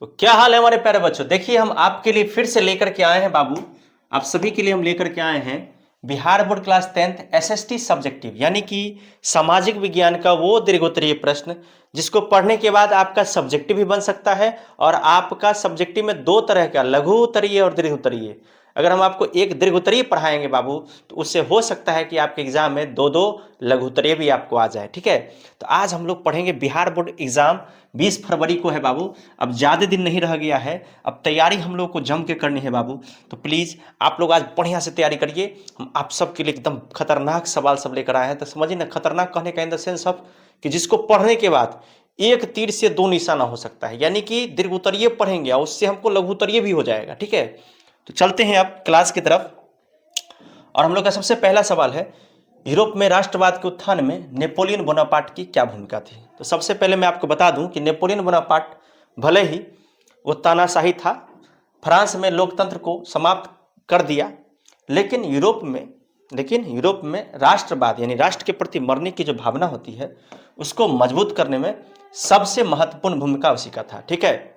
तो क्या हाल है हमारे प्यारे बच्चों। देखिए हम आपके लिए फिर से लेकर के आए हैं बाबू, आप सभी के लिए हम लेकर के आए हैं Bihar board class 10th SST subjective, यानी कि सामाजिक विज्ञान का वो दीर्घोत्तरीय प्रश्न जिसको पढ़ने के बाद आपका सब्जेक्टिव भी बन सकता है। और आपका सब्जेक्टिव में दो तरह का, लघु उत्तरीय और दीर्घ उत्तरीय। अगर हम आपको एक दीर्घ उत्तरीय पढ़ाएंगे बाबू, तो उससे हो सकता है कि आपके एग्जाम में दो दो लघु उत्तरीय भी आपको आ जाए। ठीक है, तो आज हम लोग पढ़ेंगे बिहार बोर्ड एग्जाम 20 फरवरी को है बाबू। अब ज़्यादा दिन नहीं रह गया है, अब तैयारी हम लोग को जम के करनी है बाबू। तो प्लीज़ आप लोग आज बढ़िया से तैयारी करिए। हम आप सबके लिए एकदम खतरनाक सवाल सब लेकर आए हैं। तो समझिए ना, खतरनाक कहने का इन द सेंस ऑफ कि जिसको पढ़ने के बाद एक तीर से दो निशाना हो सकता है, यानी कि दीर्घ उत्तरीय पढ़ेंगे और उससे हमको लघु उत्तरीय भी हो जाएगा। ठीक है, तो चलते हैं अब क्लास की तरफ। और हम लोग का सबसे पहला सवाल है, यूरोप में राष्ट्रवाद के उत्थान में नेपोलियन बोनापार्ट की क्या भूमिका थी। तो सबसे पहले मैं आपको बता दूं कि नेपोलियन बोनापार्ट भले ही वो तानाशाही था, फ्रांस में लोकतंत्र को समाप्त कर दिया, लेकिन यूरोप में राष्ट्रवाद यानी राष्ट्र के प्रति मरने की जो भावना होती है उसको मजबूत करने में सबसे महत्वपूर्ण भूमिका उसी का था। ठीक है,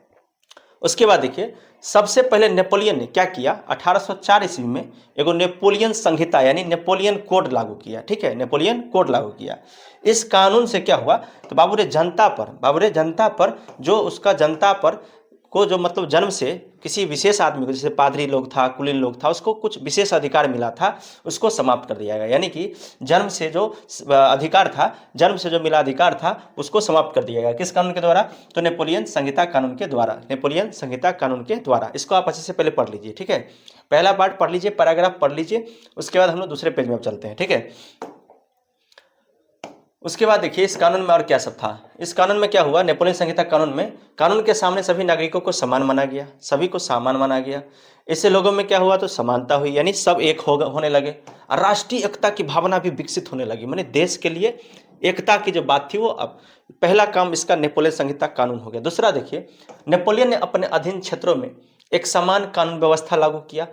उसके बाद देखिए सबसे पहले नेपोलियन ने क्या किया, 1804 ईस्वी में एगो नेपोलियन संहिता यानी नेपोलियन कोड लागू किया। ठीक है, नेपोलियन कोड लागू किया। इस कानून से क्या हुआ, तो बाबूरे जनता पर जो उसका जनता पर को जो मतलब जन्म से किसी विशेष आदमी को, जैसे पादरी लोग था, कुलीन लोग था, उसको कुछ विशेष अधिकार मिला था, उसको समाप्त कर दिया गया। यानी कि जन्म से जो अधिकार था, जन्म से जो मिला अधिकार था, उसको समाप्त कर दिया गया। किस कानून के द्वारा, तो नेपोलियन संहिता कानून के द्वारा, नेपोलियन संहिता कानून के द्वारा। इसको आप अच्छे से पहले पढ़ लीजिए। ठीक है, पहला पार्ट पढ़ लीजिए, पैराग्राफ पढ़ लीजिए, उसके बाद हम लोग दूसरे पेज में चलते हैं। ठीक है, उसके बाद देखिए इस कानून में और क्या सब था। इस कानून में क्या हुआ, नेपोलियन संहिता कानून में कानून के सामने सभी नागरिकों को समान माना गया, सभी को समान माना गया। इससे लोगों में क्या हुआ, तो समानता हुई, यानी सब एक होने लगे। और राष्ट्रीय एकता की भावना भी विकसित होने लगी, माने देश के लिए एकता की जो बात थी वो, अब पहला काम इसका नेपोलियन संहिता कानून हो गया। दूसरा देखिए, नेपोलियन ने अपने अधीन क्षेत्रों में एक समान कानून व्यवस्था लागू किया।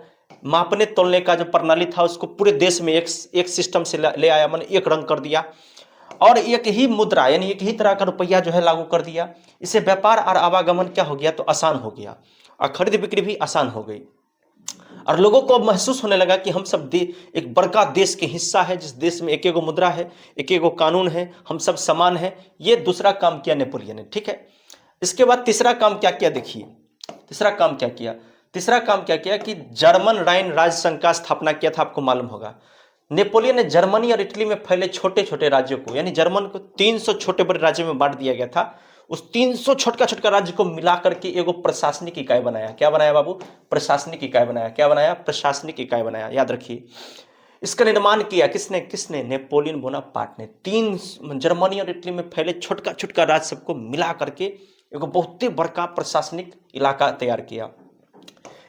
मापने तोलने का जो प्रणाली था उसको पूरे देश में एक सिस्टम से ले आया, माने एक रंग कर दिया। और एक ही मुद्रा यानी एक ही तरह का रुपया जो है लागू कर दिया। इससे व्यापार और आवागमन क्या हो गया, तो आसान हो गया, और खरीद बिक्री भी आसान हो गई। और लोगों को अब महसूस होने लगा कि हम सब एक बड़का देश के हिस्सा है, जिस देश में एक एगो मुद्रा है, एक एगो कानून है, हम सब समान है। ये दूसरा काम किया नेपोलियन ने। ठीक है, इसके बाद तीसरा काम क्या किया, देखिए तीसरा काम क्या किया कि जर्मन राइन राज्य संघ का स्थापना किया था। आपको मालूम होगा नेपोलियन ने जर्मनी और इटली में फैले छोटे छोटे राज्यों को, यानी जर्मन को 300 छोटे बड़े राज्यों में बांट दिया गया था। उस 300 छोटका राज्य को मिला करके एगो प्रशासनिक इकाई बनाया। क्या बनाया बाबू, प्रशासनिक इकाई बनाया। क्या बनाया, प्रशासनिक इकाई बनाया, याद रखिए। इसका निर्माण किया किसने नेपोलियन बोनापार्ट ने। जर्मनी और इटली में फैले छोटका राज्य सबको मिला करके एगो बहुत बड़का प्रशासनिक इलाका तैयार किया।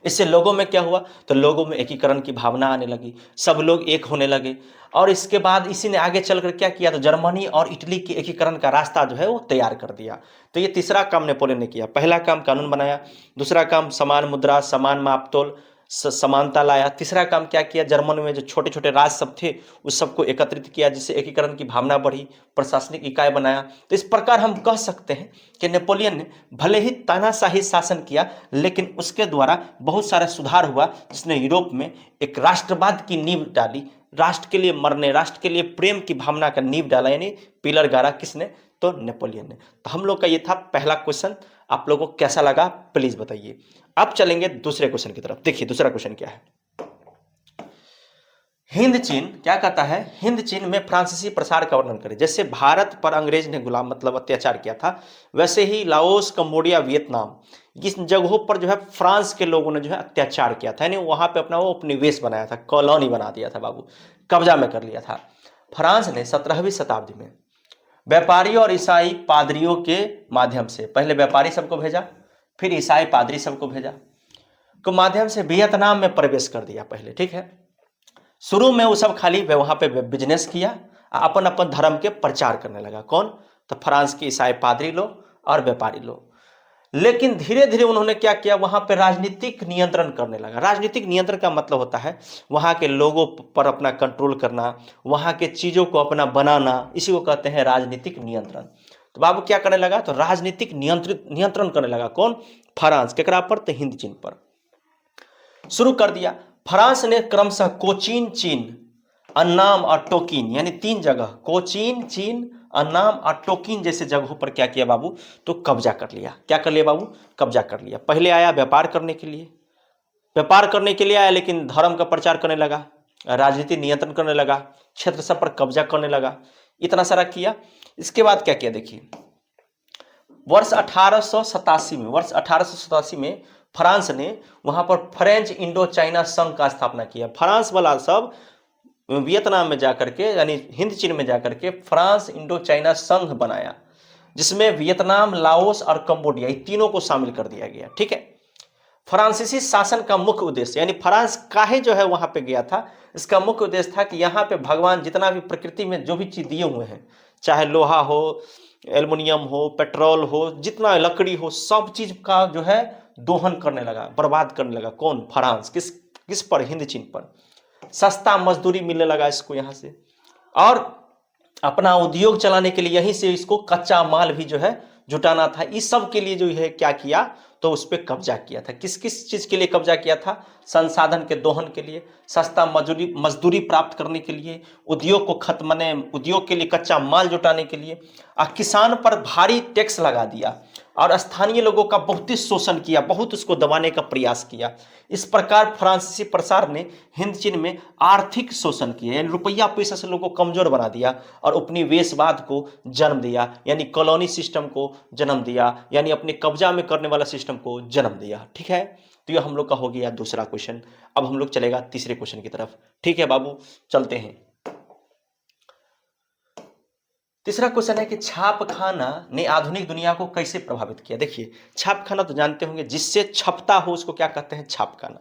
इससे लोगों में क्या हुआ, तो लोगों में एकीकरण की भावना आने लगी, सब लोग एक होने लगे। और इसके बाद इसी ने आगे चलकर क्या किया, तो जर्मनी और इटली के एकीकरण का रास्ता जो है वो तैयार कर दिया। तो ये तीसरा काम नेपोलियन ने किया। पहला काम कानून बनाया, दूसरा काम समान मुद्रा, समान मापतोल, समानता लाया। तीसरा काम क्या किया, जर्मन में जो छोटे छोटे राज्य सब थे उस सबको एकत्रित किया, जिससे एकीकरण की भावना बढ़ी, प्रशासनिक इकाई बनाया। तो इस प्रकार हम कह सकते हैं कि नेपोलियन ने भले ही तानाशाही शासन किया, लेकिन उसके द्वारा बहुत सारा सुधार हुआ, जिसने यूरोप में एक राष्ट्रवाद की नींव डाली। राष्ट्र के लिए मरने, राष्ट्र के लिए प्रेम की भावना का नींव डाला, यानी पिलर गाड़ा। किसने, तो नेपोलियन ने। तो हम लोग का ये था पहला क्वेश्चन। आप लोगों को कैसा लगा प्लीज बताइए। अब चलेंगे दूसरे क्वेश्चन की तरफ। देखिए दूसरा क्वेश्चन क्या है, हिंद चीन क्या कहता है, हिंद चीन में फ्रांसीसी प्रसार का वर्णन करें। जैसे भारत पर अंग्रेज ने गुलाम मतलब अत्याचार किया था, वैसे ही लाओस, कंबोडिया, वियतनाम, इस जगहों पर जो है फ्रांस के लोगों ने जो है अत्याचार किया था, यानी वहां पे अपना वो उपनिवेश बनाया था, कॉलोनी बना दिया था बाबू, कब्जा में कर लिया था। फ्रांस ने 17वीं शताब्दी में व्यापारियों और ईसाई पादरियों के माध्यम से, पहले व्यापारी सबको भेजा, फिर ईसाई पादरी सबको भेजा, को माध्यम से वियतनाम में प्रवेश कर दिया पहले। ठीक है, शुरू में वो सब खाली वहां पे बिजनेस किया, अपन अपन धर्म के प्रचार करने लगा। कौन, तो फ्रांस के ईसाई पादरी लोग और व्यापारी लोग। लेकिन धीरे धीरे उन्होंने क्या किया, वहां पे राजनीतिक नियंत्रण करने लगा। राजनीतिक नियंत्रण का मतलब होता है वहां के लोगों पर अपना कंट्रोल करना, वहां के चीजों को अपना बनाना, इसी को कहते हैं राजनीतिक नियंत्रण। तो बाबू क्या करने लगा, तो राजनीतिक नियंत्रण करने लगा। कौन, फ्रांस केकरा पर, तो हिंद चीन पर शुरू कर दिया। फ्रांस ने क्रमशः कोचीन चीन, अन्नाम और टोकिन, यानी 3 जगह कोचीन चीन, अन्नाम और टोकिन जैसे जगहों पर क्या किया बाबू, तो कब्जा कर लिया। क्या कर लिया बाबू, कब्जा कर लिया। पहले आया व्यापार करने के लिए, व्यापार करने के लिए आया, लेकिन धर्म का प्रचार करने लगा, राजनीति नियंत्रण करने लगा, क्षेत्र सब पर कब्जा करने लगा, इतना सारा किया। इसके बाद क्या किया देखिए, वर्ष 1887 में फ्रांस ने वहां पर फ्रेंच इंडो चाइना संघ का स्थापना किया। फ्रांस वाला सब वियतनाम में जाकर के, यानी हिंद चीन में जाकर के फ्रांस इंडो चाइना संघ बनाया, जिसमें वियतनाम, लाओस और कंबोडिया, ये तीनों को शामिल कर दिया गया। ठीक है। फ्रांसीसी शासन का मुख्य उद्देश्य, यानी फ्रांस काहे जो है वहां पे गया था, इसका मुख्य उद्देश्य था कि यहाँ पे भगवान जितना भी प्रकृति में जो भी चीज दिए हुए हैं, चाहे लोहा हो, एल्युमिनियम हो, पेट्रोल हो, जितना लकड़ी हो, सब चीज का जो है दोहन करने लगा, बर्बाद करने लगा। कौन, फ्रांस। किस पर, हिंद चीन पर। सस्ता मजदूरी मिलने लगा इसको यहाँ से, और अपना उद्योग चलाने के लिए यहीं से इसको कच्चा माल भी जो है जुटाना था। इस सब के लिए जो है क्या किया, तो उस पर कब्जा किया था। किस किस चीज के लिए कब्जा किया था, संसाधन के दोहन के लिए, सस्ता मजदूरी प्राप्त करने के लिए, उद्योग को खत्म, उद्योग के लिए कच्चा माल जुटाने के लिए, और किसान पर भारी टैक्स लगा दिया, और स्थानीय लोगों का बहुत ही शोषण किया, बहुत उसको दबाने का प्रयास किया। इस प्रकार फ्रांसीसी प्रसार ने हिंद चीन में आर्थिक शोषण किया, यानी रुपया पैसा से लोगों को कमजोर बना दिया, और उपनिवेशवाद को जन्म दिया, यानी कॉलोनी सिस्टम को जन्म दिया, यानी अपने कब्जा में करने वाला सिस्टम को जन्म दिया। ठीक है, तो ये हम लोग का हो गया दूसरा क्वेश्चन। अब हम लोग चलेगा तीसरे क्वेश्चन की तरफ। ठीक है बाबू, चलते हैं। तीसरा क्वेश्चन है कि छापखाना ने आधुनिक दुनिया को कैसे प्रभावित किया। देखिए, छापखाना तो जानते होंगे, जिससे छपता हो उसको क्या कहते हैं, छापखाना।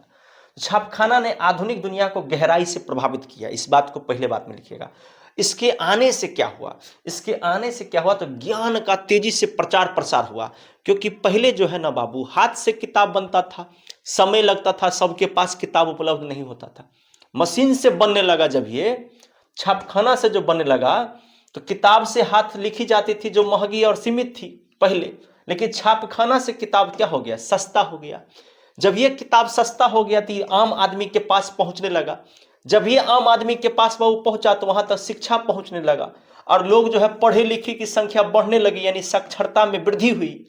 छापखाना ने आधुनिक दुनिया को गहराई से प्रभावित किया, इस बात को पहले बात में लिखिएगा। इसके आने से क्या हुआ, इसके आने से क्या हुआ, तो ज्ञान का तेजी से प्रचार प्रसार हुआ। क्योंकि पहले जो है ना बाबू, हाथ से किताब बनता था, समय लगता था, सबके पास किताब उपलब्ध नहीं होता था। मशीन से बनने लगा जब ये, छापखाना से जो बनने लगा, तो किताब से हाथ लिखी जाती थी जो महंगी और सीमित थी पहले, लेकिन छापखाना से किताब क्या हो गया, सस्ता हो गया। जब ये किताब सस्ता हो गया तो ये आम आदमी के पास पहुंचने लगा। जब ये आम आदमी के पास वो पहुंचा तो वहां तक शिक्षा पहुंचने लगा, और लोग जो है पढ़े लिखे की संख्या बढ़ने लगी, यानी साक्षरता में वृद्धि हुई,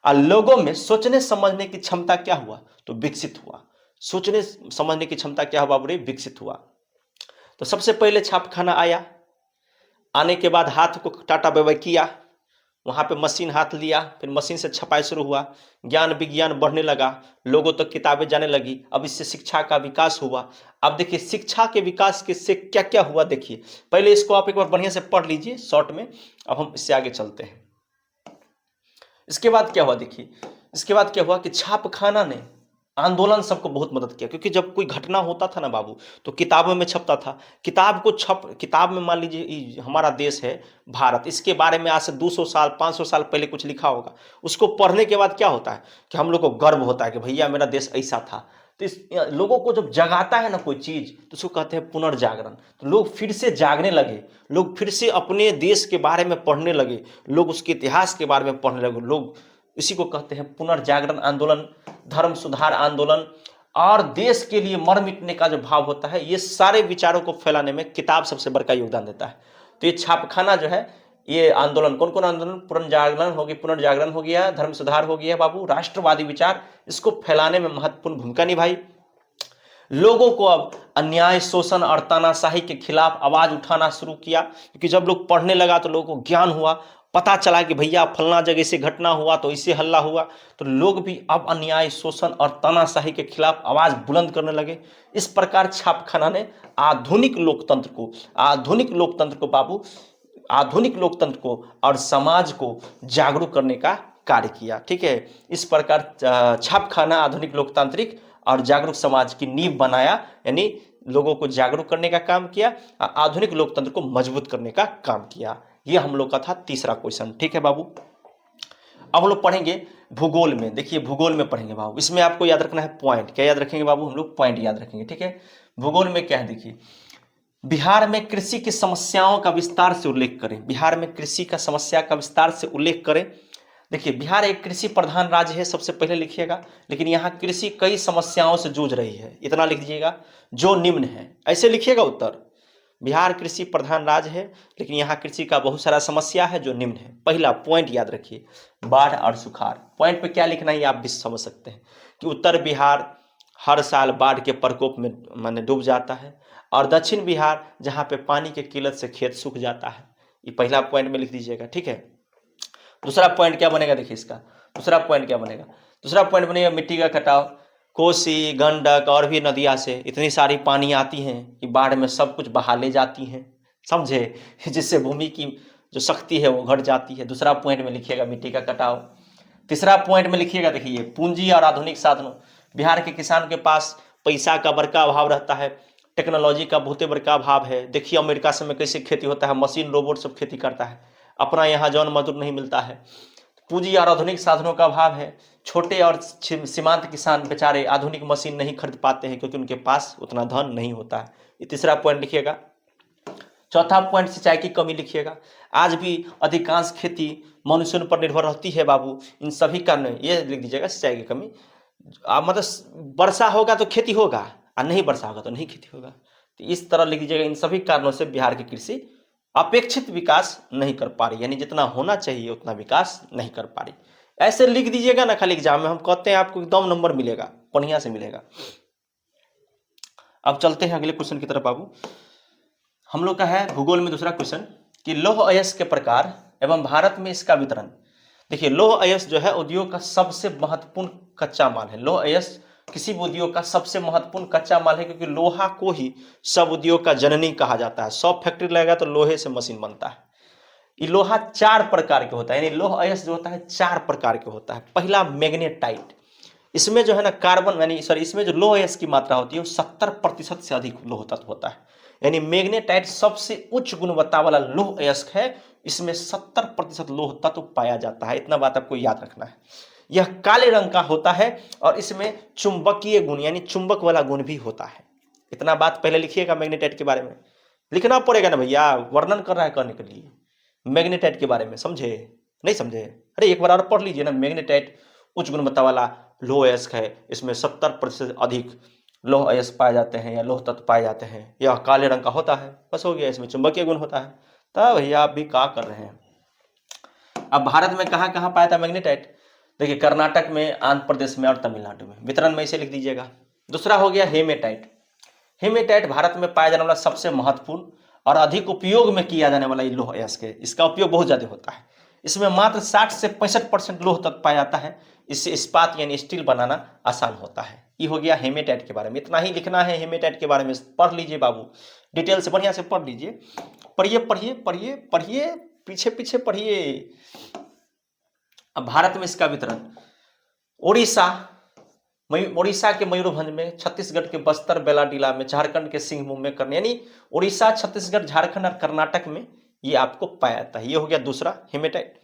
और लोगों में सोचने समझने की क्षमता क्या हुआ, तो विकसित हुआ। सोचने समझने की क्षमता क्या हुआ बोले, विकसित हुआ। तो सबसे पहले छापखाना आया, आने के बाद हाथ को टाटा बाय किया, वहाँ पे मशीन हाथ लिया, फिर मशीन से छपाई शुरू हुआ, ज्ञान विज्ञान बढ़ने लगा, लोगों तक किताबें जाने लगी। अब इससे शिक्षा का विकास हुआ। अब देखिए शिक्षा के विकास के से क्या क्या हुआ, देखिए पहले इसको आप एक बार बढ़िया से पढ़ लीजिए शॉर्ट में, अब हम इससे आगे चलते हैं। इसके बाद क्या हुआ देखिए, इसके बाद क्या हुआ कि छापखाना ने आंदोलन सबको बहुत मदद किया। क्योंकि जब कोई घटना होता था ना बाबू, तो किताबों में छपता था। किताब में मान लीजिए हमारा देश है भारत, इसके बारे में आज से 200 साल 500 साल पहले कुछ लिखा होगा, उसको पढ़ने के बाद क्या होता है कि हम लोग को गर्व होता है कि भैया मेरा देश ऐसा था। तो इस लोगों को जब जगाता है ना कोई चीज, तो उसको कहते हैं पुनर्जागरण। तो लोग फिर से जागने लगे, लोग फिर से अपने देश के बारे में पढ़ने लगे, लोग उसके इतिहास के बारे में पढ़ने लगे, लोग इसी को कहते हैं पुनर्जागरण आंदोलन, धर्म सुधार आंदोलन, और देश के लिए मर मिटने का जो भाव होता है, ये सारे विचारों को फैलाने में किताब सबसे बड़ा योगदान देता है। तो ये छापखाना जो है, ये आंदोलन कौन कौन आंदोलन, पुनर्जागरण हो गया, धर्म सुधार हो गया बाबू, राष्ट्रवादी विचार, इसको फैलाने में महत्वपूर्ण भूमिका निभाई। लोगों को अब अन्याय, शोषण और तानाशाही के खिलाफ आवाज उठाना शुरू किया। क्योंकि जब लोग पढ़ने लगा तो लोगों को ज्ञान हुआ, पता चला कि भैया फलना जगह से घटना हुआ तो इससे हल्ला हुआ, तो लोग भी अब अन्याय, शोषण और तानाशाही के खिलाफ आवाज बुलंद करने लगे। इस प्रकार छापखाना ने आधुनिक लोकतंत्र को और समाज को जागरूक करने का कार्य किया। ठीक है, इस प्रकार छापखाना आधुनिक लोकतांत्रिक और जागरूक समाज की नींव बनाया, यानी लोगों को जागरूक करने का काम किया, आधुनिक लोकतंत्र को मजबूत करने का काम किया। ये हम लोग का था तीसरा क्वेश्चन। ठीक है बाबू, अब हम लोग पढ़ेंगे भूगोल में। देखिए भूगोल में पढ़ेंगे बाबू, इसमें आपको याद रखना है पॉइंट। क्या याद रखेंगे बाबू, हम लोग पॉइंट याद रखेंगे। ठीक है, भूगोल में क्या है देखिए, बिहार में कृषि की समस्याओं का विस्तार से उल्लेख करें। बिहार में कृषि का समस्या का विस्तार से उल्लेख करें। देखिए बिहार एक कृषि प्रधान राज्य है, सबसे पहले लिखिएगा, लेकिन यहाँ कृषि कई समस्याओं से जूझ रही है, इतना लिख दीजिएगा, जो निम्न है, ऐसे लिखिएगा उत्तर। बिहार कृषि प्रधान राज्य है, लेकिन यहाँ कृषि का बहुत सारा समस्या है जो निम्न है। पहला पॉइंट याद रखिए, बाढ़ और सुखाड़। पॉइंट पे क्या लिखना है ये आप भी समझ सकते हैं कि उत्तर बिहार हर साल बाढ़ के प्रकोप में माने डूब जाता है, और दक्षिण बिहार जहाँ पे पानी के किल्लत से खेत सूख जाता है। ये पहला पॉइंट में लिख दीजिएगा, ठीक है। दूसरा पॉइंट क्या बनेगा, देखिए इसका दूसरा पॉइंट क्या बनेगा, दूसरा पॉइंट बनेगा मिट्टी का कटाव। कोसी, गंडक और भी नदियाँ से इतनी सारी पानी आती हैं कि बाढ़ में सब कुछ बहा ले जाती हैं, समझे, जिससे भूमि की जो शक्ति है वो घट जाती है। दूसरा पॉइंट में लिखिएगा मिट्टी का कटाव। तीसरा पॉइंट में लिखिएगा, देखिए पूंजी और आधुनिक साधनों। बिहार के किसान के पास पैसा का बड़का अभाव रहता है, टेक्नोलॉजी का बहुत बड़का अभाव है। देखिए अमेरिका से में कैसे खेती होता है, मशीन रोबोट सब खेती करता है, अपना यहाँ जौन मजदूर नहीं मिलता है। पूंजी और आधुनिक साधनों का अभाव है, छोटे और सीमांत किसान बेचारे आधुनिक मशीन नहीं खरीद पाते हैं क्योंकि उनके पास उतना धन नहीं होता है। ये तीसरा पॉइंट लिखिएगा। चौथा पॉइंट सिंचाई की कमी लिखिएगा। आज भी अधिकांश खेती मानसून पर निर्भर रहती है बाबू, इन सभी कारण ये लिख दीजिएगा, सिंचाई की कमी। मतलब वर्षा होगा तो खेती होगा और नहीं वर्षा होगा तो नहीं खेती होगा, तो इस तरह लिख दीजिएगा। इन सभी कारणों से बिहार की कृषि अपेक्षित विकास नहीं कर पा रही, यानी जितना होना चाहिए उतना विकास नहीं कर पा रही। ऐसे लिख दीजिएगा ना, खाली एग्जाम में हम कहते हैं आपको एकदम नंबर मिलेगा, बढ़िया से मिलेगा। अब चलते हैं अगले क्वेश्चन की तरफ बाबू। हम लोग का है भूगोल में दूसरा क्वेश्चन कि लौह अयस्क के प्रकार एवं भारत में इसका वितरण। देखिए लौह अयस्क जो है उद्योग का सबसे महत्वपूर्ण कच्चा माल है। लौह अयस्क किसी भी उद्योग का सबसे महत्वपूर्ण कच्चा माल है, क्योंकि लोहा को ही सब उद्योग का जननी कहा जाता है। 100 फैक्ट्री लगेगा तो लोहे से मशीन बनता है। ये लोहा 4 प्रकार के होता है, यानी लौह अयस्क जो होता है 4 प्रकार के होता है। पहला मैग्नेटाइट, इसमें जो है ना कार्बन यानी सॉरी इसमें जो लौह अयस्क की मात्रा होती है वो 70% से अधिक लौह तत्व होता है। यानी मैग्नेटाइट सबसे उच्च गुणवत्ता वाला लौह अयस्क है, इसमें 70% लौह तत्व पाया जाता है। इतना बात आपको याद रखना है। यह काले रंग का होता है और इसमें चुंबकीय गुण यानी चुंबक वाला गुण भी होता है। इतना बात पहले लिखिएगा मैग्नेटाइट के बारे में, लिखना पड़ेगा ना भैया, वर्णन कर रहा है करने के लिए मैग्नेटाइट के बारे में, समझे नहीं समझे? अरे एक बार और पढ़ लीजिए ना। मैग्नेटाइट उच्च गुणवत्ता वाला लौह अयस्क है, इसमें 70% अधिक लौह अयस्क पाए जाते हैं या लौह तत्व पाए जाते हैं। यह काले रंग का होता है, बस हो गया। इसमें चुंबकीय गुण होता है। तब भैया आप भी क्या कर रहे हैं? अब भारत में कहाँ कहाँ पाया था मैग्नेटाइट? देखिए कर्नाटक में, आंध्र प्रदेश में और तमिलनाडु में। वितरण में इसे लिख दीजिएगा। दूसरा हो गया हेमेटाइट। हेमेटाइट भारत में पाया जाने वाला सबसे महत्वपूर्ण और अधिक उपयोग में किया जाने वाला लौह अयस्क है। इसका उपयोग बहुत ज्यादा होता है। इसमें मात्र 60 से 65% लौह तत्व पाया जाता है। इससे इस्पात यानी स्टील बनाना आसान होता है। ये हो गया हेमेटाइट के बारे में। इतना ही लिखना है हेमेटाइट के बारे में। पढ़ लीजिए बाबू, डिटेल से बढ़िया से पढ़ लीजिए। पढ़िए पढ़िए पढ़िए पढ़िए, पीछे पीछे पढ़िए। अब भारत में इसका वितरण, उड़ीसा के मयूरभंज में, छत्तीसगढ़ के बस्तर बेलाडीला में, झारखंड के सिंहभूम में करने, यानी उड़ीसा, छत्तीसगढ़, झारखंड और कर्नाटक में ये आपको पाया जाता है। ये हो गया दूसरा हेमेटाइट।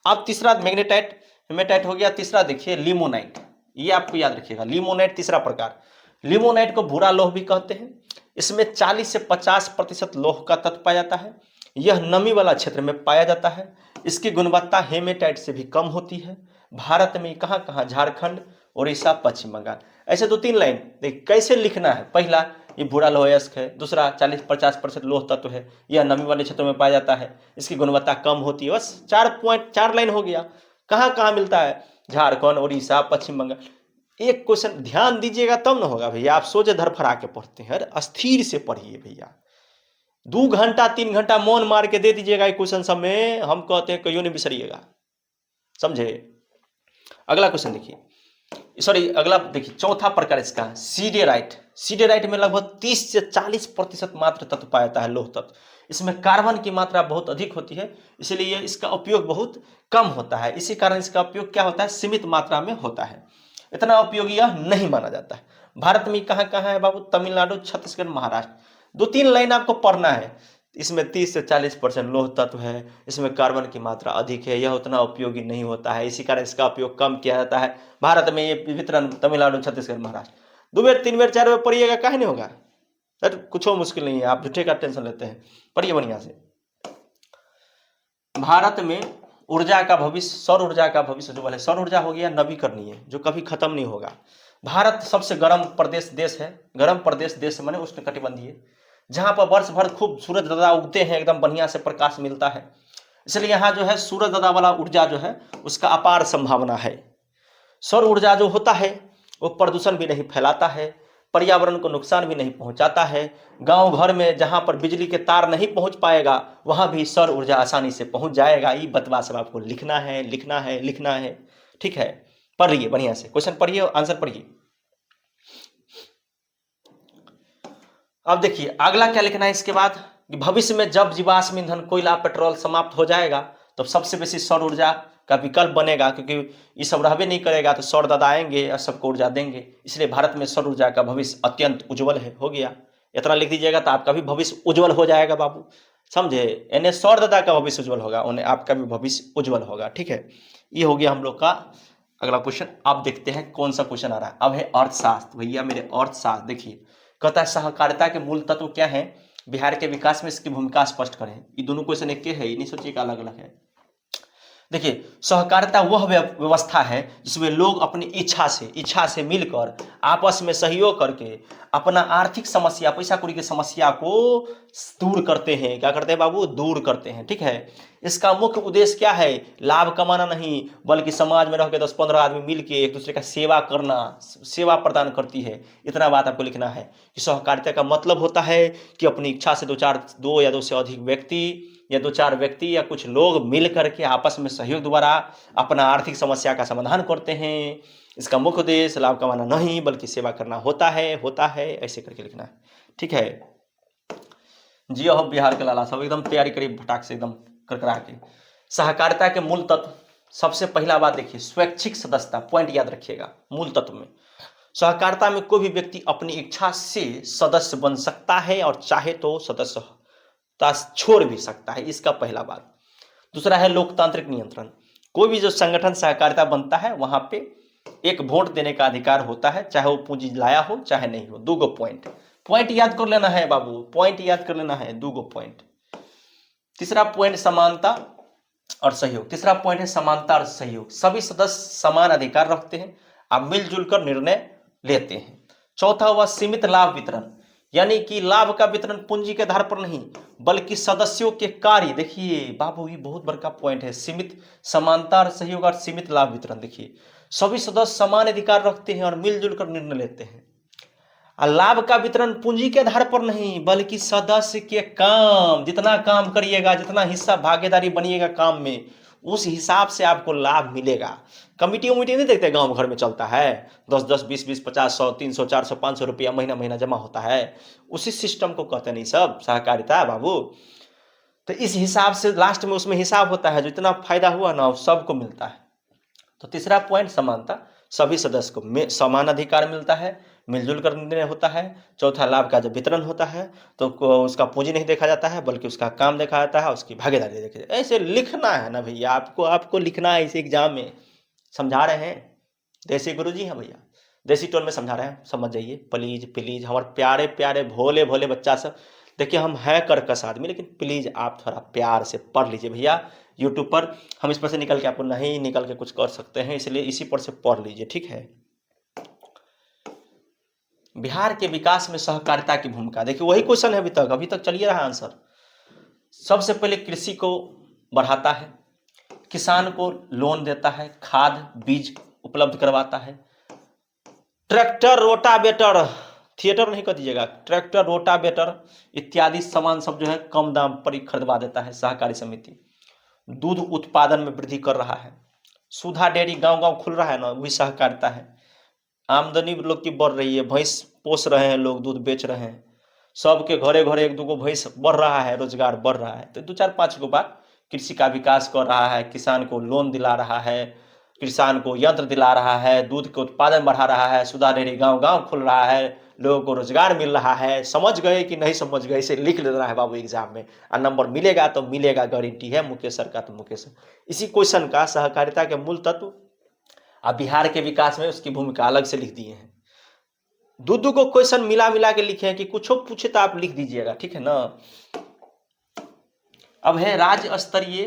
अब तीसरा मैग्नेटाइट, हेमेटाइट हो गया। तीसरा देखिए लिमोनाइट, ये आपको याद रखिएगा। लिमोनाइट तीसरा प्रकार। लिमोनाइट को भूरा लौह भी कहते हैं। इसमें 40 से 50% लौह का तत्व पाया जाता है। यह नमी वाला क्षेत्र में पाया जाता है। इसकी गुणवत्ता हेमेटाइट से भी कम होती है। भारत में कहाँ कहाँ? झारखंड, उड़ीसा, पश्चिम बंगाल। ऐसे 2-3 लाइन देख कैसे लिखना है। पहला ये भूरा लौह अयस्क है। दूसरा 40-50% लौह तत्व है। यह नमी वाले क्षेत्रों में पाया जाता है। इसकी गुणवत्ता कम होती है। बस 4 लाइन हो गया। कहाँ कहाँ मिलता है? झारखंड, उड़ीसा, पश्चिम बंगाल। एक क्वेश्चन ध्यान दीजिएगा तब ना होगा भैया। आप सोचे धरफरा के पढ़ते हैं। अरे अस्थिर से पढ़िए भैया। 2 घंटा 3 घंटा मौन मार के दे दीजिएगा क्वेश्चन सब में, हम कहते हैं कहीं नहीं बिसरिएगा, समझे? अगला क्वेश्चन देखिए, सॉरी अगला देखिए, चौथा प्रकार इसका सीडेराइट। सीडेराइट में लगभग 30 से 40% मात्र तत्व पाया जाता है, लौह तत्व। इसमें कार्बन की मात्रा बहुत अधिक होती है, इसलिए इसका उपयोग बहुत कम होता है। इसी कारण इसका उपयोग क्या होता है? सीमित मात्रा में होता है। इतना उपयोगी यह नहीं माना जाता है। भारत में कहाँ कहाँ है बाबू? तमिलनाडु, छत्तीसगढ़, महाराष्ट्र। 2-3 लाइन आपको पढ़ना है। इसमें 30 से 40% लौह तत्व है। इसमें कार्बन की मात्रा अधिक है। यह उतना उपयोगी नहीं होता है, इसी कारण इसका उपयोग कम किया जाता है। भारत में ये वितरण तमिलनाडु, छत्तीसगढ़, महाराष्ट्र। 2 बार 3 बार 4 बार पढ़िएगा, काहे नहीं होगा? सर कुछ मुश्किल नहीं है, आप झूठे का टेंशन लेते हैं। पढ़िए बढ़िया से। भारत में ऊर्जा का भविष्य, सौर ऊर्जा का भविष्य उज्ज्वल है। सौर ऊर्जा हो गया नवीकरणीय, जो कभी खत्म नहीं होगा। भारत सबसे गर्म प्रदेश देश है, गर्म प्रदेश देश माने उष्णकटिबंधीय, जहां पर वर्ष भर खूब सूरज दादा उगते हैं, एकदम बढ़िया से प्रकाश मिलता है। इसलिए यहाँ जो है सूरज दादा वाला ऊर्जा जो है उसका अपार संभावना है। सौर ऊर्जा जो होता है वो प्रदूषण भी नहीं फैलाता है, पर्यावरण को नुकसान भी नहीं पहुंचाता है। गांव घर में जहां पर बिजली के तार नहीं पहुंच पाएगा वहां भी सौर ऊर्जा आसानी से पहुंच जाएगा। ये बतवा सब आपको लिखना है, लिखना है, लिखना है, ठीक है। पढ़ लीजिए बढ़िया से, क्वेश्चन पढ़िए और आंसर पढ़िए। अब देखिए अगला क्या लिखना है इसके बाद कि भविष्य में जब जीवाश्म ईंधन, कोयला, पेट्रोल समाप्त हो जाएगा तो सबसे बेसी सौर ऊर्जा का विकल्प बनेगा, क्योंकि ये सब रहबे नहीं करेगा तो सौर दादा आएंगे और सबको ऊर्जा देंगे। इसलिए भारत में सौर ऊर्जा का भविष्य अत्यंत उज्जवल है। हो गया, इतना लिख दीजिएगा तो आपका भी भविष्य उज्जवल हो जाएगा बाबू, समझे। यानी सौर दादा का भविष्य उज्जवल होगा, उन्हें आपका भी भविष्य उज्जवल होगा, ठीक है। ये हो गया हम लोग का अगला क्वेश्चन। आप देखते हैं कौन सा क्वेश्चन आ रहा है। अब है अर्थशास्त्र, भैया मेरे अर्थशास्त्र। देखिए कहता है सहकारिता के मूल तत्व क्या है, बिहार के विकास में इसकी भूमिका स्पष्ट करें। ये दोनों क्वेश्चन एक है, ये नहीं सोचिए अलग अलग है। देखिए सहकारिता वह व्यवस्था है जिसमें लोग अपनी इच्छा से मिलकर आपस में सहयोग करके अपना आर्थिक समस्या, पैसा कौड़ी की समस्या को दूर करते हैं। क्या करते हैं बाबू? दूर करते हैं, ठीक है। इसका मुख्य उद्देश्य क्या है? लाभ कमाना नहीं, बल्कि समाज में रह के 10-15 आदमी मिल के एक दूसरे का सेवा करना, सेवा प्रदान करती है। इतना बात आपको लिखना है कि सहकारिता का मतलब होता है कि अपनी इच्छा से दो या दो से अधिक व्यक्ति या 2-4 व्यक्ति या कुछ लोग मिल करके आपस में सहयोग द्वारा अपना आर्थिक समस्या का समाधान करते हैं। इसका मुख्य उद्देश्य लाभ कमाना नहीं बल्कि सेवा करना होता है, ऐसे करके लिखना है, ठीक है। जी हो बिहार के लाला, सब एकदम तैयारी करिए फटाक से, एकदम करकरा के। सहकारिता के मूल तत्व, सबसे पहला बात देखिए स्वैच्छिक सदस्यता, पॉइंट याद रखिएगा। मूल तत्व में सहकारिता में कोई भी व्यक्ति अपनी इच्छा से सदस्य बन सकता है और चाहे तो सदस्य छोड़ भी सकता है, इसका पहला बात। दूसरा है लोकतांत्रिक नियंत्रण। कोई भी जो संगठन सहकारिता बनता है वहां पे एक वोट देने का अधिकार होता है, चाहे वो पूंजी लाया हो चाहे नहीं हो। 2 पॉइंट याद कर लेना है बाबू, पॉइंट याद कर लेना है, 2 पॉइंट। तीसरा पॉइंट समानता और सहयोग। तीसरा पॉइंट है समानता और सहयोग। सभी सदस्य समान अधिकार रखते हैं, आप मिलजुल कर निर्णय लेते हैं। चौथा हुआ सीमित लाभ वितरण, यानी कि लाभ का वितरण पूंजी के आधार पर नहीं बल्कि सदस्यों के कार्य। देखिए बाबू ये बहुत बड़ा पॉइंट है, सीमित समानता और सहयोग और सीमित लाभ वितरण। देखिए सभी सदस्य समान अधिकार रखते हैं और मिलजुल कर निर्णय लेते हैं। और लाभ का वितरण पूंजी के आधार पर नहीं बल्कि सदस्य के काम, जितना काम करिएगा, जितना हिस्सा भागीदारी बनिएगा काम में, उस हिसाब से आपको लाभ मिलेगा। कमिटी उमिटी नहीं देखते गांव घर में चलता है, 10-10, 20-20, 50, 100, 300, 400, 500 रुपया महीना जमा होता है, उसी सिस्टम को कहते नहीं सब सहकारिता है बाबू। तो इस हिसाब से लास्ट में उसमें हिसाब होता है, जो इतना फायदा हुआ ना वो सबको मिलता है। तो तीसरा पॉइंट समानता, सभी सदस्य को समान अधिकार मिलता है, मिलजुल कर निर्णय होता है। चौथा लाभ का जब वितरण होता है तो उसका पूंजी नहीं देखा जाता है बल्कि उसका काम देखा जाता है, उसकी भागीदारी देखी जाती है। ऐसे लिखना है ना भैया, आपको लिखना है इस एग्जाम में। समझा रहे हैं, देसी गुरुजी हैं भैया, देसी टोन में समझा रहे हैं, समझ जाइए प्लीज हमारे प्यारे प्यारे भोले भोले बच्चा सब। देखिए हम है कर्कश आदमी, लेकिन प्लीज आप थोड़ा प्यार से पढ़ लीजिए भैया। यूट्यूब पर हम इस पर से निकल के आपको नहीं निकल के कुछ कर सकते हैं, इसलिए इसी पर से पढ़ लीजिए, ठीक है। बिहार के विकास में सहकारिता की भूमिका, देखिए वही क्वेश्चन है अभी तक चलिए रहा आंसर। सबसे पहले कृषि को बढ़ाता है, किसान को लोन देता है, खाद बीज उपलब्ध करवाता है, ट्रैक्टर रोटावेटर, थिएटर नहीं कर दीजिएगा, ट्रैक्टर रोटावेटर इत्यादि सामान सब जो है कम दाम पर ही खरीदवा देता है सहकारी समिति। दूध उत्पादन में वृद्धि कर रहा है, सुधा डेयरी गांव खुल रहा है ना, वही सहकारिता है। आमदनी लोग की बढ़ रही है, भैंस पोस रहे हैं लोग, दूध बेच रहे हैं, सबके घरे 1-2 भैंस बढ़ रहा है, रोजगार बढ़ रहा है। तो 2-4-5 गो बात, कृषि का विकास कर रहा है, किसान को लोन दिला रहा है, किसान को यंत्र दिला रहा है, दूध के उत्पादन बढ़ा रहा है, सुधा डेयरी गांव खुल रहा है, लोगों को रोजगार मिल रहा है। समझ गए कि नहीं समझ गए, इसे लिख ले रहा है बाबू एग्जाम में, और नंबर मिलेगा तो मिलेगा, गारंटी है। मुकेश सर का तो मुकेश इसी क्वेश्चन का सहकारिता के मूल तत्व अब बिहार के विकास में उसकी भूमिका अलग से लिख दिए हैं। 2 को क्वेश्चन मिला के लिखे हैं कि कुछ पूछे तो आप लिख दीजिएगा, ठीक है ना। अब है राज्य स्तरीय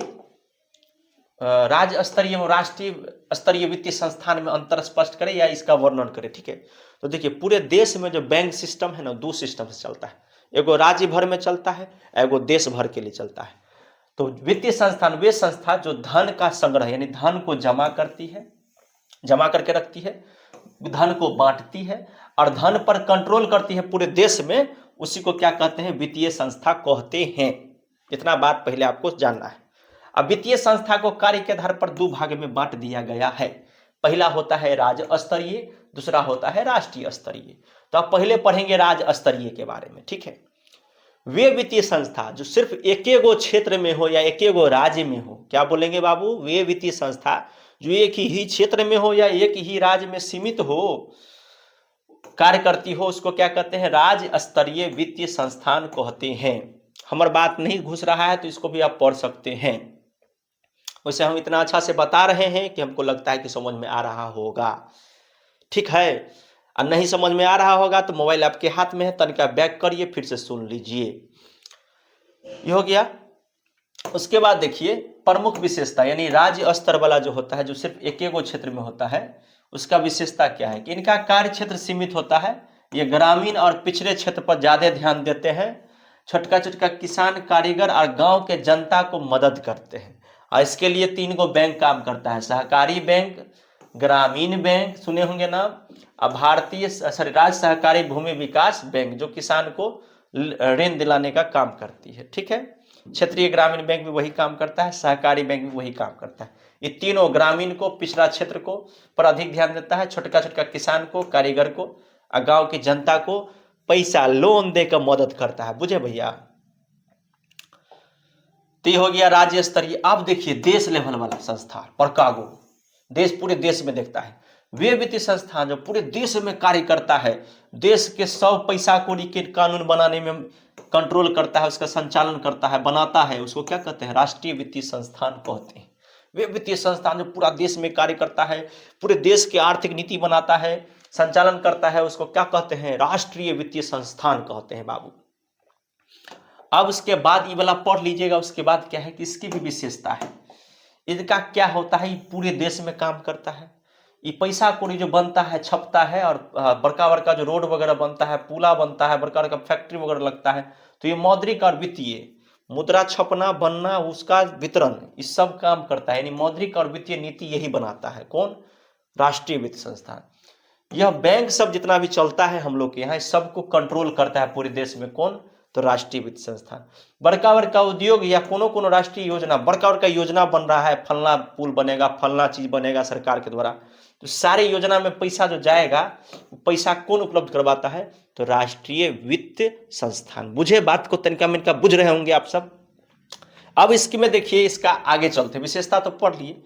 राज्य स्तरीय एवं राष्ट्रीय स्तरीय वित्तीय संस्थान में अंतर स्पष्ट करें या इसका वर्णन करें। ठीक है, तो देखिए पूरे देश में जो बैंक सिस्टम है ना, दो सिस्टम से चलता है, एगो राज्य भर में चलता है, एगो देश भर के लिए चलता है। तो वित्तीय संस्थान वे संस्था जो धन का संग्रह यानी धन को जमा करती है, जमा करके रखती है, धन को बांटती है और धन पर कंट्रोल करती है पूरे देश में, उसी को क्या कहते हैं, वित्तीय संस्था कहते हैं। इतना बात पहले आपको जानना है। अब वित्तीय संस्था को कार्य के आधार पर दो भाग में बांट दिया गया है। पहला होता है राज्य स्तरीय, दूसरा होता है राष्ट्रीय स्तरीय। तो आप पहले पढ़ेंगे राज्य स्तरीय के बारे में। ठीक है, वे वित्तीय संस्था जो सिर्फ एक गो क्षेत्र में हो या एक गो राज्य में हो, क्या बोलेंगे बाबू, वे वित्तीय संस्था जो एक ही क्षेत्र में हो या एक ही राज्य में सीमित हो, कार्य करती हो, उसको क्या कहते हैं, राज्य स्तरीय वित्तीय संस्थान कहते हैं। हमारी बात नहीं घुस रहा है तो इसको भी आप पढ़ सकते हैं। वैसे हम इतना अच्छा से बता रहे हैं कि हमको लगता है कि समझ में आ रहा होगा। ठीक है, और नहीं समझ में आ रहा होगा तो मोबाइल आपके हाथ में है, तनिका बैक करिए, फिर से सुन लीजिए। ये हो गया। उसके बाद देखिए प्रमुख विशेषता यानी राज्य स्तर वाला जो होता है, जो सिर्फ एक गो क्षेत्र में होता है, उसका विशेषता क्या है कि इनका कार्य क्षेत्र सीमित होता है। ये ग्रामीण और पिछड़े क्षेत्र पर ज्यादा ध्यान देते हैं। छोटका छोटका किसान, कारीगर और गांव के जनता को मदद करते हैं। और इसके लिए 3 गो बैंक काम करता है, सहकारी बैंक, ग्रामीण बैंक, सुने होंगे नाम, और भारतीय राज्य सहकारी भूमि विकास बैंक जो किसान को ऋण दिलाने का काम करती है। ठीक है, क्षेत्रीय ग्रामीण बैंक भी वही काम करता है, सहकारी बैंक भी वही काम करता है। ये तीनों ग्रामीण को, पिछड़ा क्षेत्र को पर अधिक ध्यान देता है, छोटका छोटका किसान को, कारीगर को और गांव की जनता को पैसा लोन देकर मदद करता है। बुझे भैया, तो ये हो गया राज्य स्तरीय। अब देखिए देश लेवल वाला संस्था परकागो, देश पूरे देश में देखता है। वे वित्तीय संस्थान जो पूरे देश में कार्य करता है, देश के 100 पैसा कौड़ी के कानून बनाने में कंट्रोल करता है, उसका संचालन करता है, बनाता है, उसको क्या कहते हैं, राष्ट्रीय वित्तीय संस्थान कहते हैं। वे वित्तीय संस्थान जो पूरा देश में कार्य करता है, पूरे देश की आर्थिक नीति बनाता है, संचालन करता है, उसको क्या कहते हैं, राष्ट्रीय वित्तीय संस्थान कहते हैं बाबू। अब उसके बाद ये वाला पढ़ लीजिएगा। उसके बाद क्या है कि इसकी भी विशेषता है। इनका क्या होता है, ये पूरे देश में काम करता है। ये पैसा कौड़ी जो बनता है, छपता है, और बड़का बड़का जो रोड वगैरह बनता है, पुला बनता है, बड़का बड़का फैक्ट्री वगैरह लगता है, तो ये मौद्रिक और वित्तीय, मुद्रा छपना, बनना, उसका वितरण, इस सब काम करता है। यानी मौद्रिक और वित्तीय नीति यही बनाता है कौन, राष्ट्रीय वित्त संस्थान। यह बैंक सब जितना भी चलता है हम लोग के यहाँ, सबको कंट्रोल करता है पूरे देश में कौन, तो राष्ट्रीय वित्त संस्थान। बड़का बड़का उद्योग या कोनो राष्ट्रीय योजना, बड़का बड़का योजना बन रहा है, फलना पुल बनेगा, फलना चीज बनेगा सरकार के द्वारा, तो सारे योजना में पैसा जो जाएगा, पैसा कौन उपलब्ध करवाता है, तो राष्ट्रीय वित्त संस्थान। बुझे बात को, तनिका मिनका बुझ रहे होंगे आप सब। अब इसकी में देखिए, इसका आगे चलते, विशेषता तो पढ़ लिए।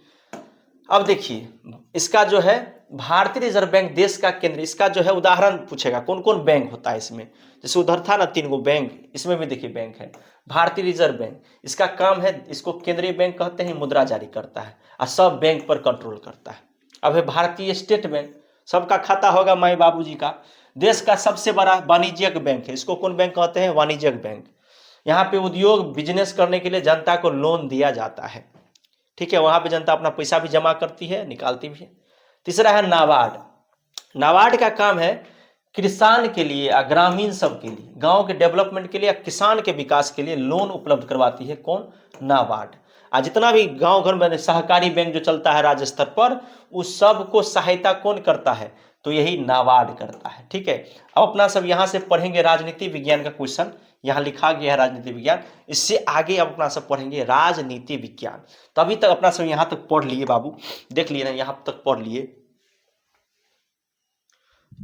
अब देखिए इसका जो है भारतीय रिजर्व बैंक देश का केंद्र, इसका जो है उदाहरण पूछेगा कौन कौन बैंक होता है इसमें। जैसे उधर था ना 3 गो बैंक, इसमें भी देखिए बैंक है भारतीय रिजर्व बैंक। इसका काम है, इसको केंद्रीय बैंक कहते हैं, मुद्रा जारी करता है और सब बैंक पर कंट्रोल करता है। अब है भारतीय स्टेट बैंक, सबका खाता होगा माई बाबूजी का, देश का सबसे बड़ा वाणिज्यिक बैंक है, इसको कौन बैंक कहते हैं, वाणिज्यिक बैंक। यहाँ पे उद्योग बिजनेस करने के लिए जनता को लोन दिया जाता है। ठीक है, वहां पे जनता अपना पैसा भी जमा करती है, निकालती भी है। तीसरा है नाबार्ड। नाबार्ड का काम है किसान के लिए या ग्रामीण सब के लिए, गांव के डेवलपमेंट के लिए या किसान के विकास के लिए लोन उपलब्ध करवाती है कौन, नाबार्ड। आज जितना भी गांव घर में सहकारी बैंक जो चलता है राज्य स्तर पर, उस सब को सहायता कौन करता है, तो यही नाबार्ड करता है। ठीक है, अब अपना सब यहाँ से पढ़ेंगे राजनीति विज्ञान का क्वेश्चन, यहाँ लिखा गया है राजनीति विज्ञान। इससे आगे अब अपना सब पढ़ेंगे राजनीति विज्ञान। तो अभी तक अपना सब यहाँ तक पढ़ लिए बाबू, देख लिए ना, यहाँ तक पढ़ लिए।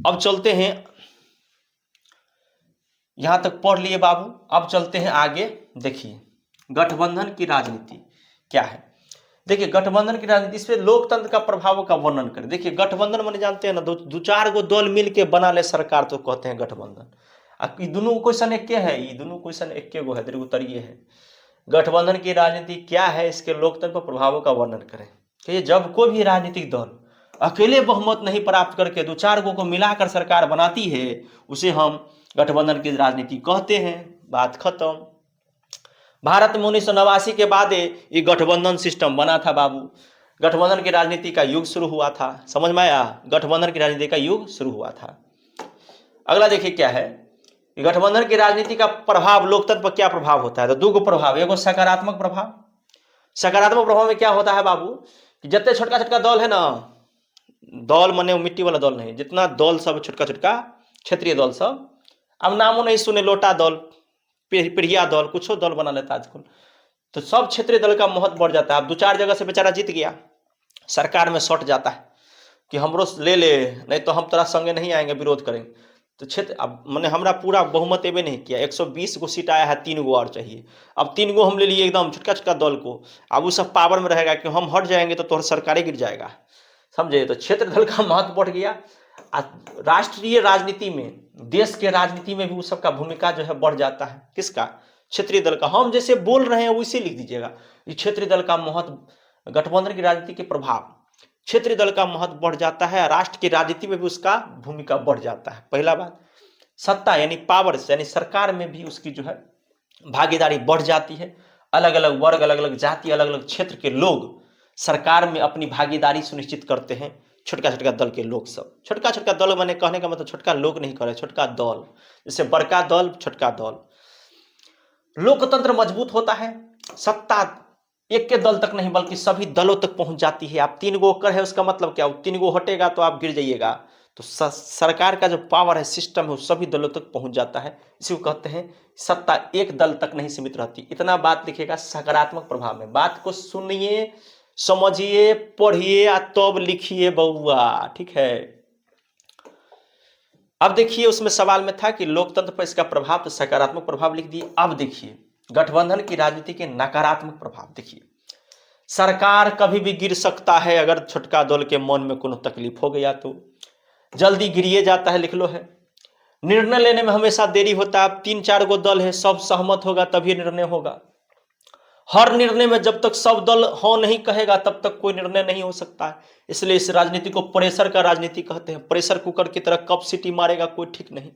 अब चलते हैं, यहां तक पढ़ लिए बाबू, अब चलते हैं आगे। देखिए गठबंधन की राजनीति क्या है। देखिए गठबंधन की राजनीति, इस पे लोकतंत्र का प्रभाव का वर्णन करें। देखिए गठबंधन माने जानते हैं ना, दो चार गो दल मिल के बना ले सरकार, तो कहते हैं गठबंधन। अब दोनों क्वेश्चन एक है, ये दोनों क्वेश्चन एक गो है, उत्तर ये है, गठबंधन की राजनीति क्या है, इसके लोकतंत्र पर प्रभावों का वर्णन करें। कि जब कोई भी राजनीतिक दल अकेले बहुमत नहीं प्राप्त करके 2-4 को मिलाकर सरकार बनाती है, उसे हम गठबंधन की राजनीति कहते हैं। बात खत्म। भारत में 1989 के बाद ये गठबंधन सिस्टम बना था बाबू। गठबंधन की राजनीति का युग शुरू हुआ था, समझ में आया? गठबंधन की राजनीति का युग शुरू हुआ था। अगला देखिए क्या है, गठबंधन की राजनीति का प्रभाव लोकतंत्र पर क्या प्रभाव होता है? तो दो प्रभाव, एगो सकारात्मक प्रभाव। सकारात्मक प्रभाव में क्या होता है बाबू कि जितने छोटका छोटका दल है ना, दल मने मिट्टी वाला दल नहीं, जितना दल सब छोटका छोटका क्षेत्रीय दल सब, अब नामों नहीं सुने, लोटा दल, प्रिया दल, कुछ दल बना लेता आजकल, तो सब क्षेत्रीय दल का महत्व बढ़ जाता है। अब 2-4 जगह से बेचारा जीत गया, सरकार में सट जाता है कि हमरो ले ले, नहीं तो हम तेरा संगे नहीं आएंगे, विरोध करेंगे। तो क्षेत्र अब मैंने हमारा पूरा बहुमत एबे नहीं किया, 120 गो सीट आया है, 3 गो और चाहिए। अब 3 गो हम ले लिए एकदम छोटका छोटका दल को, अब वो सब पावर में रहेगा कि हम हट जाएंगे तो तुम्हारा सरकार गिर जाएगा, समझे? तो क्षेत्र दल का महत्व बढ़ गया। राष्ट्रीय राजनीति में, देश के राजनीति में भी उस सबका भूमिका जो है बढ़ जाता है। किसका? क्षेत्रीय दल का। हम जैसे बोल रहे हैं वैसे लिख दीजिएगा। ये क्षेत्रीय दल का महत्व, गठबंधन की राजनीति के प्रभाव, क्षेत्रीय दल का महत्व बढ़ जाता है, राष्ट्र की राजनीति में भी उसका भूमिका बढ़ जाता है। पहला बात, सत्ता यानी पावर, यानी सरकार में भी उसकी जो है भागीदारी बढ़ जाती है। अलग अलग वर्ग, अलग अलग जाति, अलग अलग क्षेत्र के लोग सरकार में अपनी भागीदारी सुनिश्चित करते हैं। छोटका छोटका दल के लोग सब, छोटका छोटका दल मैंने कहने का मतलब छोटका लोग नहीं करे, छोटका दल, जैसे बड़का दल, छोटका दल। लोकतंत्र मजबूत होता है, सत्ता एक के दल तक नहीं बल्कि सभी दलों तक पहुंच जाती है। आप 3 गो कर है, उसका मतलब क्या? 3 गो हटेगा तो आप गिर जाइएगा। तो सरकार का जो पावर है, सिस्टम है, वो सभी दलों तक पहुंच जाता है। इसी को कहते हैं सत्ता एक दल तक नहीं सीमित रहती। इतना बात लिखिएगा सकारात्मक प्रभाव में। बात को सुनिए, समझिए, पढ़िए, तब लिखिए बउआ, ठीक है? अब देखिए उसमें सवाल में था कि लोकतंत्र पर इसका प्रभाव, तो सकारात्मक प्रभाव लिख दिए। अब देखिए गठबंधन की राजनीति के नकारात्मक प्रभाव देखिए। सरकार कभी भी गिर सकता है, अगर छोटका दल के मन में कोनो तकलीफ हो गया तो जल्दी गिरिए जाता है, लिख लो है। निर्णय लेने में हमेशा देरी होता है। 3-4 गो दल है, सब सहमत होगा तभी निर्णय होगा। हर निर्णय में जब तक सब दल हाँ नहीं कहेगा तब तक कोई निर्णय नहीं हो सकता है। इसलिए इस राजनीति को प्रेशर का राजनीति कहते हैं। प्रेशर कुकर की तरह कब सीटी मारेगा कोई ठीक नहीं।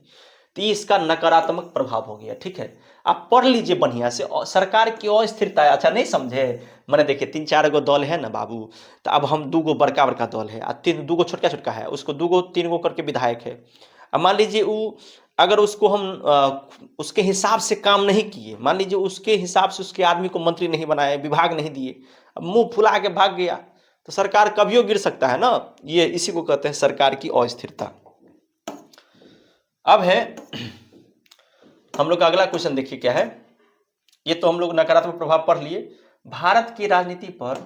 तो इसका नकारात्मक प्रभाव हो गया, ठीक है? आप पढ़ लीजिए बढ़िया से। सरकार की अस्थिरता, अच्छा नहीं समझे? मैंने देखिए 3-4 गो दल है ना बाबू, तो अब हम 2 गो बड़का बड़का दल है और 2 गो छोटका छोटका है, उसको 2 गो 3 गो करके विधायक है। अब मान लीजिए वो, अगर उसको हम उसके हिसाब से काम नहीं किए, मान लीजिए उसके हिसाब से उसके आदमी को मंत्री नहीं बनाए, विभाग नहीं दिए, अब मुंह फुला के भाग गया, तो सरकार कभियो गिर सकता है ना। ये इसी को कहते हैं सरकार की अस्थिरता। अब है हम लोग का अगला क्वेश्चन, देखिए क्या है। ये तो हम लोग नकारात्मक प्रभाव पढ़ लिए। भारत की राजनीति पर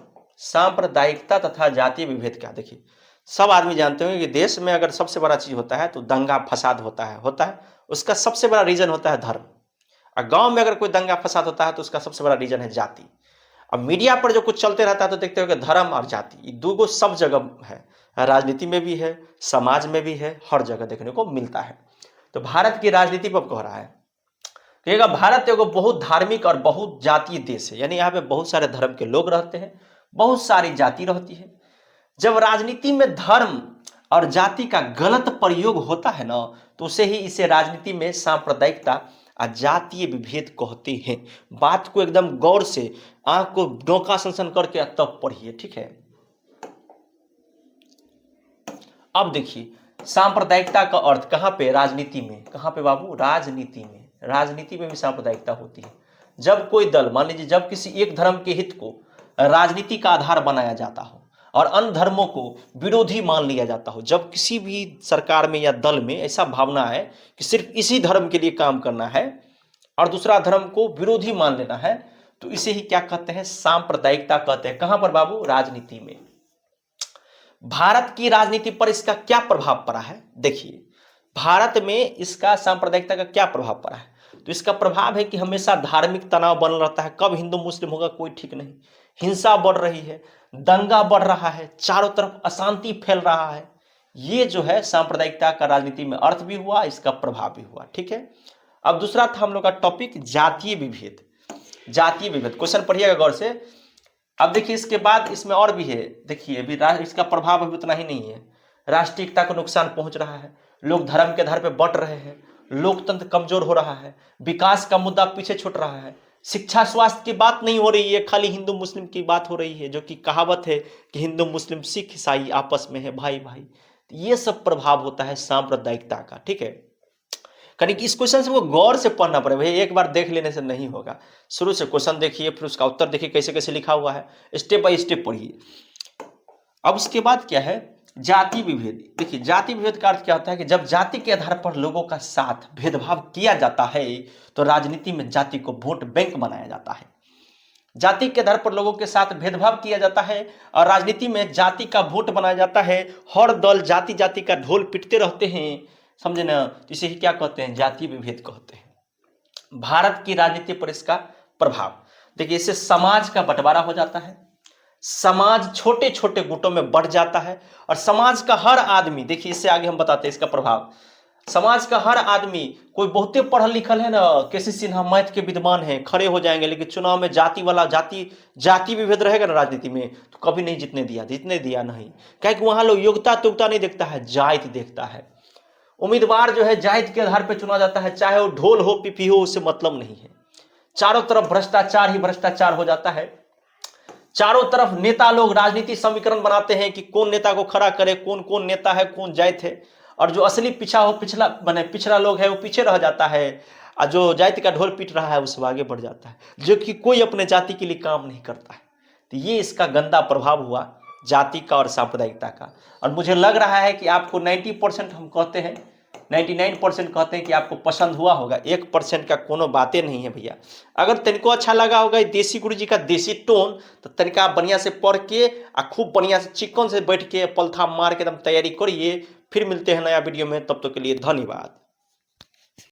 सांप्रदायिकता तथा जातीय विभेद क्या? देखिए सब आदमी जानते होंगे कि देश में अगर सबसे बड़ा चीज होता है तो दंगा फसाद होता है। उसका सबसे बड़ा रीजन होता है धर्म। और गांव में अगर कोई दंगा फसाद होता है तो उसका सबसे बड़ा रीजन है जाति। अब मीडिया पर जो कुछ चलते रहता है तो देखते हो कि धर्म और जाति, ये 2 गो सब जगह है, राजनीति में भी है, समाज में भी है, हर जगह देखने को मिलता है। तो भारत की राजनीति पर कह रहा है कि भारत एगो बहुत धार्मिक और बहुत जातीय देश है, यानी यहाँ पे बहुत सारे धर्म के लोग रहते हैं, बहुत सारी जाति रहती है। जब राजनीति में धर्म और जाति का गलत प्रयोग होता है ना, तो उसे ही इसे राजनीति में सांप्रदायिकता और जातीय विभेद कहते हैं। बात को एकदम गौर से, आंख को डोका सनसन करके तब पढ़िए, ठीक है? अब देखिए सांप्रदायिकता का अर्थ कहां पे? राजनीति में। कहां पे बाबू? राजनीति में। राजनीति में भी सांप्रदायिकता होती है। जब कोई दल, मान लीजिए जब किसी एक धर्म के हित को राजनीति का आधार बनाया जाता हो और अन्य धर्मों को विरोधी मान लिया जाता हो, जब किसी भी सरकार में या दल में ऐसा भावना है कि सिर्फ इसी धर्म के लिए काम करना है और दूसरा धर्म को विरोधी मान लेना है, तो इसे ही क्या कहते हैं? सांप्रदायिकता कहते हैं। कहां पर बाबू? राजनीति में। भारत की राजनीति पर इसका क्या प्रभाव पड़ा है? देखिए भारत में इसका सांप्रदायिकता का क्या प्रभाव पड़ा है? तो इसका प्रभाव है कि हमेशा धार्मिक तनाव बना रहता है, कब हिंदू मुस्लिम होगा कोई ठीक नहीं, हिंसा बढ़ रही है, दंगा बढ़ रहा है, चारों तरफ अशांति फैल रहा है। ये जो है सांप्रदायिकता का राजनीति में अर्थ भी हुआ, इसका प्रभाव भी हुआ, ठीक है? अब दूसरा था हम लोग का टॉपिक जातीय विभेद। जातीय विभेद क्वेश्चन पढ़िएगा गौर से। अब देखिए इसके बाद इसमें और भी है, देखिए अभी इसका प्रभाव अभी उतना ही नहीं है। राष्ट्रीय एकता को नुकसान पहुंच रहा है, लोग धर्म के आधार पर बंट रहे हैं, लोकतंत्र कमजोर हो रहा है, विकास का मुद्दा पीछे छूट रहा है, शिक्षा स्वास्थ्य की बात नहीं हो रही है, खाली हिंदू मुस्लिम की बात हो रही है, जो कि कहावत है कि हिंदू मुस्लिम सिख ईसाई आपस में है भाई भाई। ये सब प्रभाव होता है सांप्रदायिकता का, ठीक है। कहीं इस क्वेश्चन से वो गौर से पढ़ना पड़ेगा भाई, एक बार देख लेने से नहीं होगा। शुरू से क्वेश्चन देखिए, फिर उसका उत्तर देखिए कैसे कैसे लिखा हुआ है, स्टेप बाय स्टेप पढ़िए। अब उसके बाद क्या है, जाति विभेद। देखिए जाति विभेद का अर्थ क्या होता है कि जब जाति के आधार पर लोगों का साथ भेदभाव किया जाता है तो राजनीति में जाति को वोट बैंक बनाया जाता है। जाति के आधार पर लोगों के साथ भेदभाव किया जाता है और राजनीति में जाति का वोट बनाया जाता है। हर दल जाति जाति का ढोल पीटते रहते हैं, समझे ना। इसे ही क्या कहते हैं, जाति विभेद कहते हैं। भारत की राजनीति पर इसका प्रभाव देखिए, इससे समाज का बंटवारा हो जाता है, समाज छोटे छोटे गुटों में बढ़ जाता है और समाज का हर आदमी, देखिए इससे आगे हम बताते हैं इसका प्रभाव। समाज का हर आदमी, कोई बहुते पढ़ल लिखल है ना, केसी सिन्हा मैथ के विद्वान है, खड़े हो जाएंगे, लेकिन चुनाव में जाति वाला जाति विभेद रहेगा ना राजनीति में, तो कभी नहीं जीतने दिया नहीं। क्या कि वहां लोग योग्यता नहीं देखता है, जाति देखता है। उम्मीदवार जो है जाति के आधार पर चुना जाता है, चाहे वो ढोल हो पीपी हो, उससे मतलब नहीं है। चारों तरफ भ्रष्टाचार ही भ्रष्टाचार हो जाता है। चारों तरफ नेता लोग राजनीति समीकरण बनाते हैं कि कौन नेता को खड़ा करे, कौन कौन नेता है, कौन जाति है, और जो असली पिछड़ा लोग है वो पीछे रह जाता है, और जो जाति का ढोल पीट रहा है वो सब आगे बढ़ जाता है, जो कि कोई अपने जाति के लिए काम नहीं करता है। तो ये इसका गंदा प्रभाव हुआ जाति का और सांप्रदायिकता का। और मुझे लग रहा है कि आपको 90% हम कहते हैं, 99% कहते हैं कि आपको पसंद हुआ होगा, 1% का कोनो बातें नहीं है भैया। अगर तनिको अच्छा लगा होगा देसी गुरु जी का देसी टोन, तो तनिका बढ़िया से पढ़ के खूब बढ़िया से चिकन से बैठ के पलथा मार के एकदम तैयारी करिए। फिर मिलते हैं नया वीडियो में, तब तक के लिए धन्यवाद।